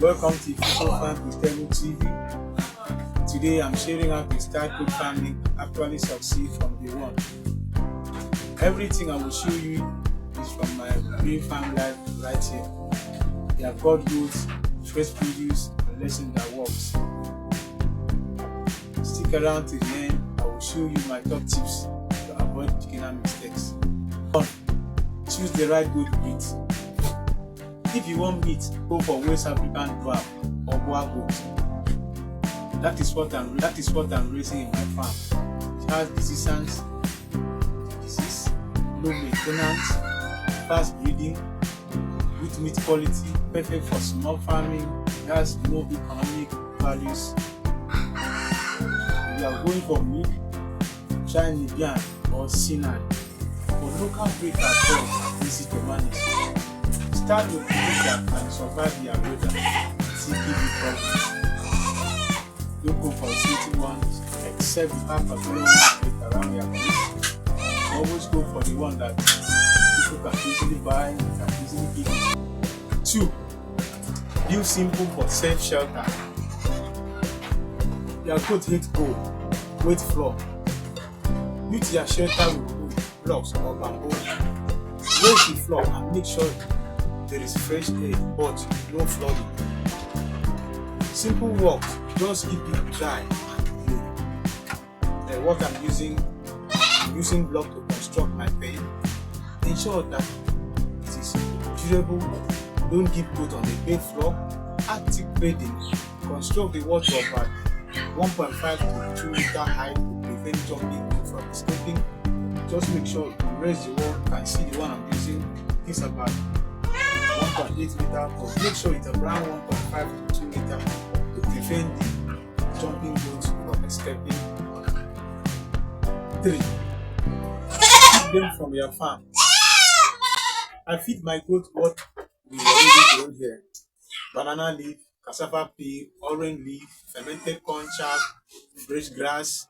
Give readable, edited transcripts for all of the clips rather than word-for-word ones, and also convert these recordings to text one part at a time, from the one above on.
Welcome to iFico Farm with TV. Today I'm sharing how to start good farming actually succeed from day one. Everything I will show you is from my green farm life right here. They have got goods, fresh produce, and lesson that works. Stick around to the end. I will show you my top tips to avoid beginner mistakes. 1. Choose the right goat breed. If you want meat, go for West African dwarf or boa goat. That is what I'm raising in my farm. It has disease, low maintenance, fast breeding, good meat quality, perfect for small farming. It has no economic values. If you are going for meat, try Nubian or Sinan. For local breed at all, easy to manage. Start with the that can survive their weather and see give problems. Don't go for city ones, except you have a very market around your place. Always go for the one that people can easily buy and can easily eat. 2. Build simple but safe shelter. Your goat hate cold, wet floor. Build your shelter with wood, blocks or bamboo. Raise the floor and make sure there is fresh air but no flooding. Simple work, just keep it dry and clean. What I'm using block to construct my pen. Ensure that it is durable. Don't keep put on the bed floor. Add thick bedding. Construct the wardrobe at 1.5 to 2 meter height to prevent jumping from escaping. Just make sure you raise the wall. You can see the one I'm using is about 1.8 meter, but make sure it's around 1.5 to 2 meter to prevent the jumping goats from escaping. 3. Feed them from your farm. I feed my goat what we already grown here: banana leaf, cassava peel, orange leaf, fermented corn chaff, fresh grass,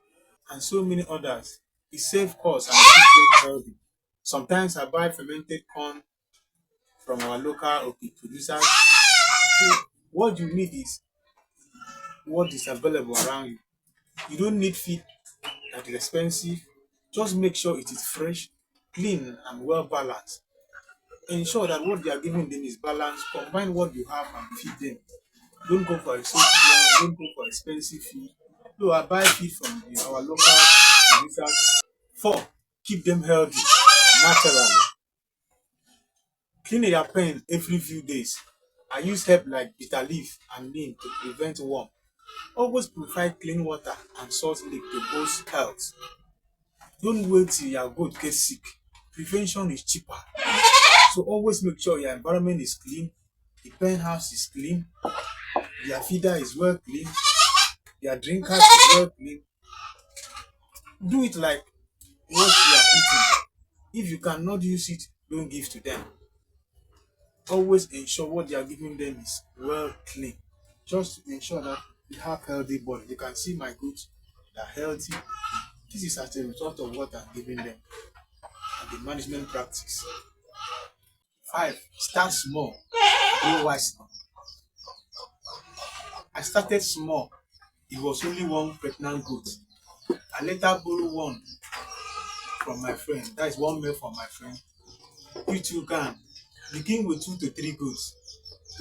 and so many others. It saves costs and keeps them healthy. Sometimes I buy fermented corn from our local producers. So what you need is what is available around you. You don't need feed that is expensive. Just make sure it is fresh, clean, and well balanced. Ensure that what you are giving them is balanced. Combine what you have and feed them. Don't go for expensive one, don't go for expensive feed. No, I buy feed from our local producers. 4. Keep them healthy naturally. Clean your pen every few days. I use herb like bitter leaf and neem to prevent worm. Always provide clean water and salt lick to boost health. Don't wait till your goat gets sick. Prevention is cheaper. So always make sure your environment is clean, the pen house is clean, their feeder is well clean, their drinkers is well clean. Do it like what you are eating. If you cannot use it, don't give to them. Always ensure what you are giving them is well clean. Just to ensure that they have healthy body. You can see my goats, they are healthy. This is as a result of what I'm giving them and the management practice. 5. Start small, grow wisely. I started small. It was only one pregnant goat. I later borrowed one from my friend. That is one male from my friend. You too can begin with 2 to 3 goats.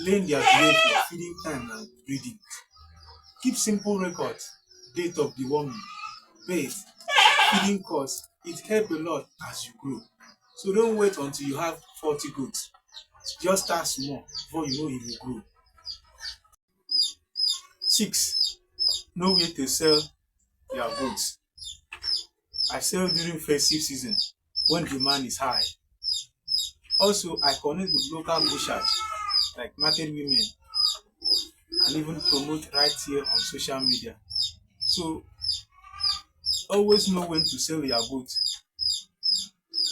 Learn their behavior, feeding time, and breeding. Keep simple records: date of the deworming, weight, feeding costs. It helps a lot as you grow. So don't wait until you have 40 goats. Just start small before you know it will grow. 6. Know where to sell your goods. I sell during festive season when demand is high. Also, I connect with local butchers like market women and even promote right here on social media. So always know when to sell your goods.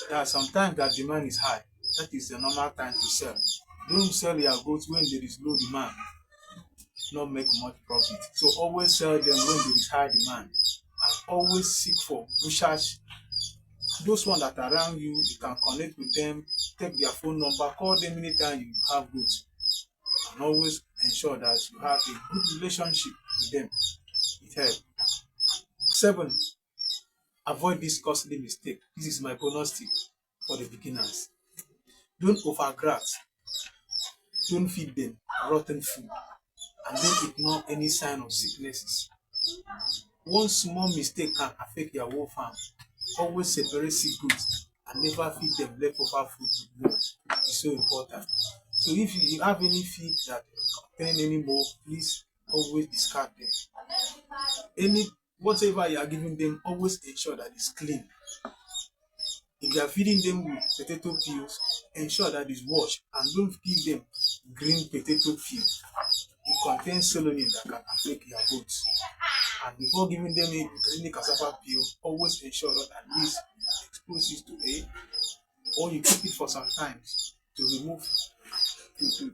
There are sometimes that demand is high. That is the normal time to sell. Don't sell your goods when there is low demand. Not make much profit. So always sell them when there is high demand. And always seek for butchers. Those ones that are around you, you can connect with them, take their phone number, call them anytime you have goods. And always ensure that you have a good relationship with them. It helps. 7. Avoid this costly mistake. This is my bonus tip for the beginners. Don't overgraft. Don't feed them rotten food, and don't ignore any sign of sicknesses. One small mistake can affect your whole farm. Always separate sick goods and never feed them leftover food with mold. It's so important. So if you have any feed that contain any mold, please always discard them. Any whatever you are giving them, always ensure that it's clean. If you are feeding them with potato peels, ensure that it's washed, and don't give them green potato peel. It contains selenium that can affect your goats. And before giving them any cassava peel, always ensure that at least expose it to air, or you keep it for some time to remove to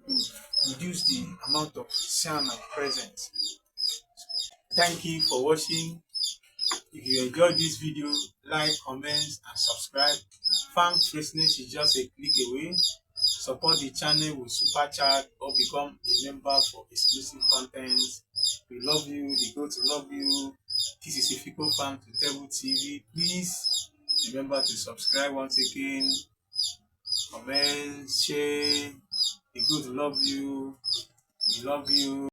reduce the amount of cyanide present. Thank you for watching. If you enjoyed this video, like, comment, and subscribe. Farm Freshness is just a click away. Support the channel with super chat or become a member for exclusive content. We love you. The goats love you. This is iFico Farm to Table TV. Please remember to subscribe once again. Comment, share. The goats love you. We love you.